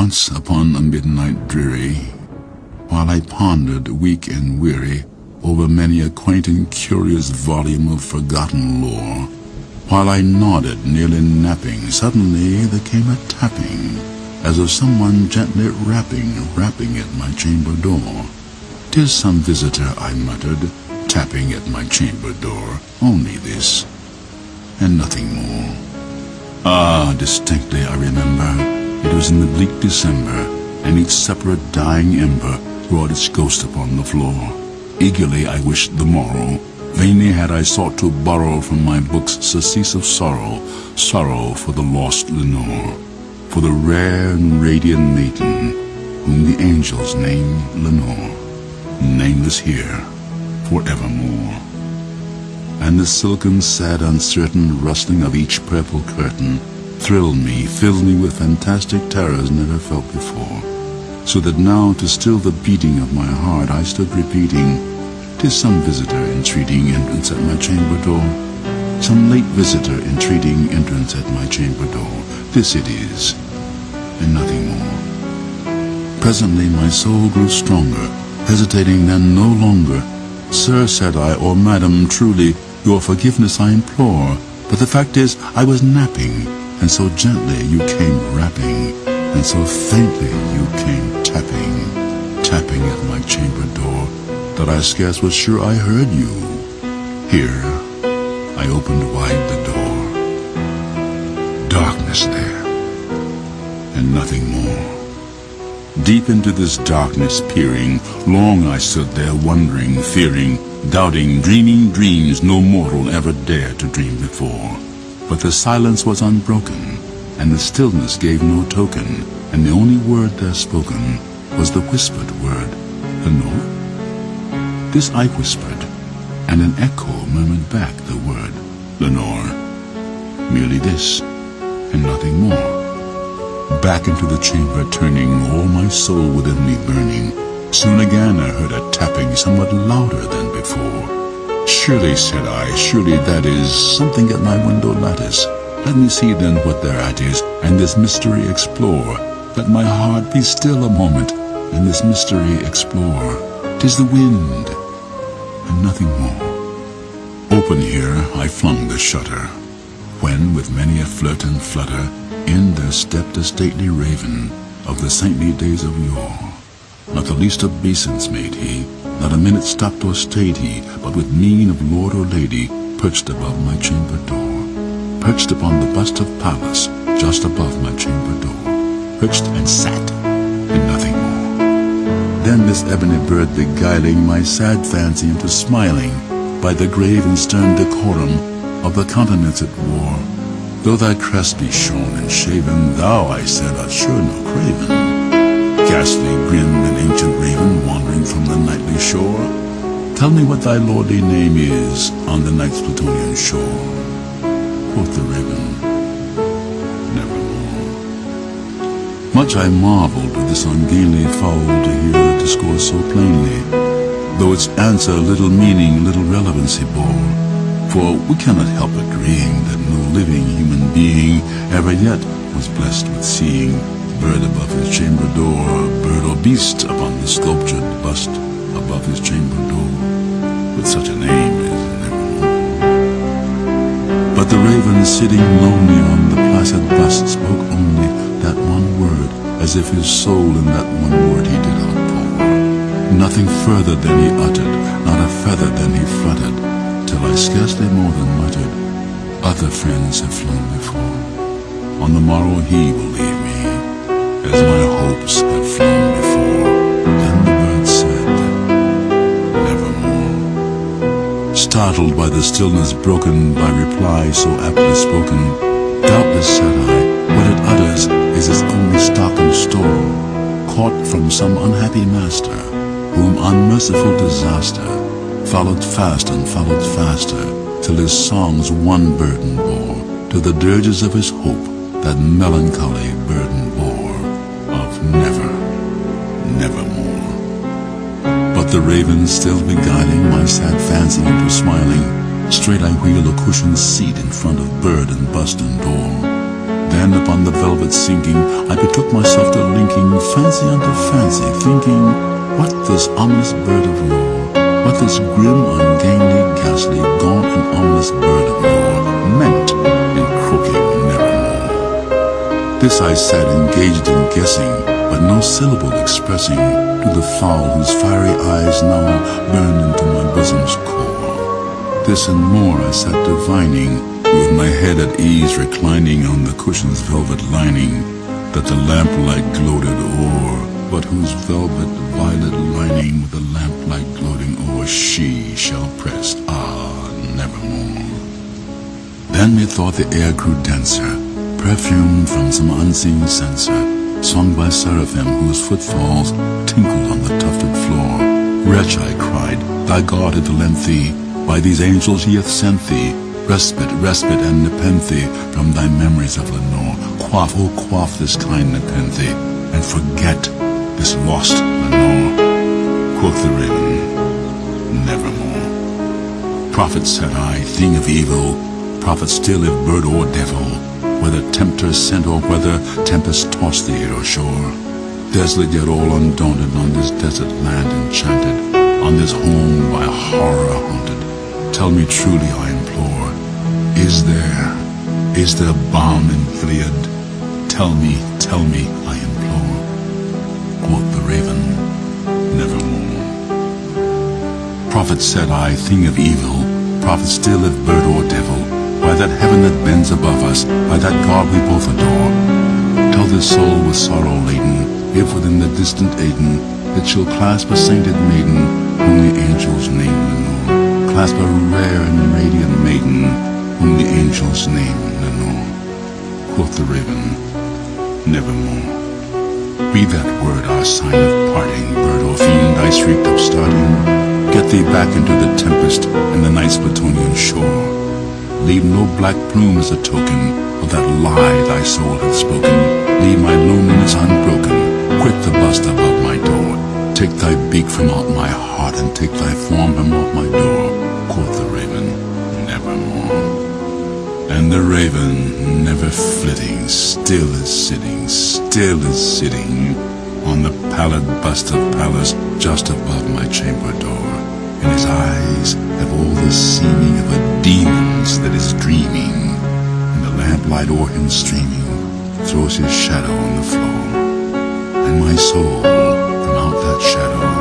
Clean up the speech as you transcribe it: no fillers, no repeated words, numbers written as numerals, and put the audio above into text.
Once upon a midnight dreary, while I pondered, weak and weary, over many a quaint and curious volume of forgotten lore, while I nodded, nearly napping, suddenly there came a tapping, as of someone gently rapping at my chamber door. "'Tis some visitor," I muttered, tapping at my chamber door. Only this, and nothing more. Ah, distinctly I remember, it was in the bleak December, and each separate dying ember brought its ghost upon the floor. Eagerly I wished the morrow. Vainly had I sought to borrow from my books surcease of sorrow, sorrow for the lost Lenore, for the rare and radiant maiden whom the angels name Lenore, nameless here forevermore. And the silken, sad, uncertain rustling of each purple curtain thrilled me, filled me with fantastic terrors never felt before, so that now, to still the beating of my heart, I stood repeating, "'Tis some visitor entreating entrance at my chamber door, some late visitor entreating entrance at my chamber door. This it is, and nothing more." Presently my soul grew stronger, hesitating then no longer. "Sir," said I, "or madam, truly, your forgiveness I implore, but the fact is I was napping, and so gently you came rapping, and so faintly you came tapping, tapping at my chamber door, that I scarce was sure I heard you." Here I opened wide the door. Darkness there, and nothing more. Deep into this darkness peering, long I stood there wondering, fearing, doubting, dreaming dreams no mortal ever dared to dream before. But the silence was unbroken, and the stillness gave no token, and the only word there spoken was the whispered word, "Lenore?" This I whispered, and an echo murmured back the word, "Lenore." Merely this, and nothing more. Back into the chamber turning, all my soul within me burning, soon again I heard a tapping somewhat louder than before. "Surely," said I, "surely that is something at my window lattice. Let me see then what thereat is, and this mystery explore. Let my heart be still a moment, and this mystery explore. 'Tis the wind, and nothing more." Open here I flung the shutter, when with many a flirt and flutter in there stepped a stately raven of the saintly days of yore. Not the least obeisance made he, not a minute stopped or stayed he, but with mien of lord or lady perched above my chamber door, perched upon the bust of Pallas just above my chamber door, perched and sat, and nothing more. Then this ebony bird beguiling my sad fancy into smiling by the grave and stern decorum of the countenance it wore. "Though thy crest be shorn and shaven, thou," I said, "art sure no craven. Ghastly grinned an ancient raven wandering from the nightly shore. Tell me what thy lordly name is on the night's Plutonian shore." Quoth the raven, "Nevermore." Much I marveled with this ungainly fowl to hear it discourse so plainly, though its answer little meaning, little relevancy bore. For we cannot help agreeing that no living human being ever yet was blessed with seeing bird above his chamber door, bird or beast upon the sculptured bust above his chamber door, with such a name as Nevermore. But the raven sitting lonely on the placid bust spoke only that one word, as if his soul in that one word he did outpour. Nothing further than he uttered, not a feather than he fluttered, till I scarcely more than muttered, "Other friends have flown before. On the morrow he will leave me, as my hopes have flown before." Then the bird said, "Nevermore." Startled by the stillness broken by reply so aptly spoken, "Doubtless," said I, "what it utters is its only stock and store, caught from some unhappy master, whom unmerciful disaster followed fast and followed faster, till his songs one burden bore, to the dirges of his hope that melancholy burden bore, of never, nevermore." But the raven still beguiling my sad fancy into smiling, straight I wheeled a cushioned seat in front of bird and bust and door. hand upon the velvet sinking, I betook myself to linking fancy unto fancy, thinking what this ominous bird of yore, what this grim, ungainly, ghastly, gaunt and ominous bird of yore meant in croaking nevermore. This I sat engaged in guessing, but no syllable expressing to the fowl whose fiery eyes now burned into my bosom's core. This and more I sat divining, with my head at ease reclining on the cushion's velvet lining, that the lamplight gloated o'er, but whose velvet violet lining with the lamplight gloating o'er she shall press, nevermore. Then methought the air grew denser, perfumed from some unseen censer, sung by seraphim whose footfalls tinkled on the tufted floor. Wretch, I cried, thy God hath lent thee, by these angels he hath sent thee, respite, respite, and nepenthe from thy memories of Lenore. Quaff, oh quaff this kind nepenthe, and forget this lost Lenore. Quoth the raven, nevermore. Prophet, said I, thing of evil, prophet still if bird or devil, whether tempter sent or whether tempest tossed thee or shore. Desolate yet all undaunted on this desert land enchanted, on this home by horror haunted, tell me truly, I implore, is there balm in Gilead? Tell me, I implore. Quoth the raven, nevermore. Prophet, said I, thing of evil, prophet still if bird or devil, by that heaven that bends above us, by that God we both adore, tell this soul with sorrow laden, if within the distant Aden, it shall clasp a sainted maiden, whom the angels name Lenore, clasp a rare and radiant maiden, whom the angels name Lenore. Quoth the raven, nevermore. Be that word our sign of parting, bird or fiend, I shrieked upstarting, get thee back into the tempest and the night's Plutonian shore. Leave no black plume as a token of that lie thy soul hath spoken. Leave my loneliness unbroken, quit the bust above my door. Take thy beak from out my heart, and take thy form from out my door. Quoth the raven, nevermore. And the raven, never flitting, still is sitting on the pallid bust of Pallas just above my chamber door. In his eyes have all the seeming of a demon's that is dreaming, and the lamplight o'er him streaming throws his shadow on the floor. And my soul from out that shadow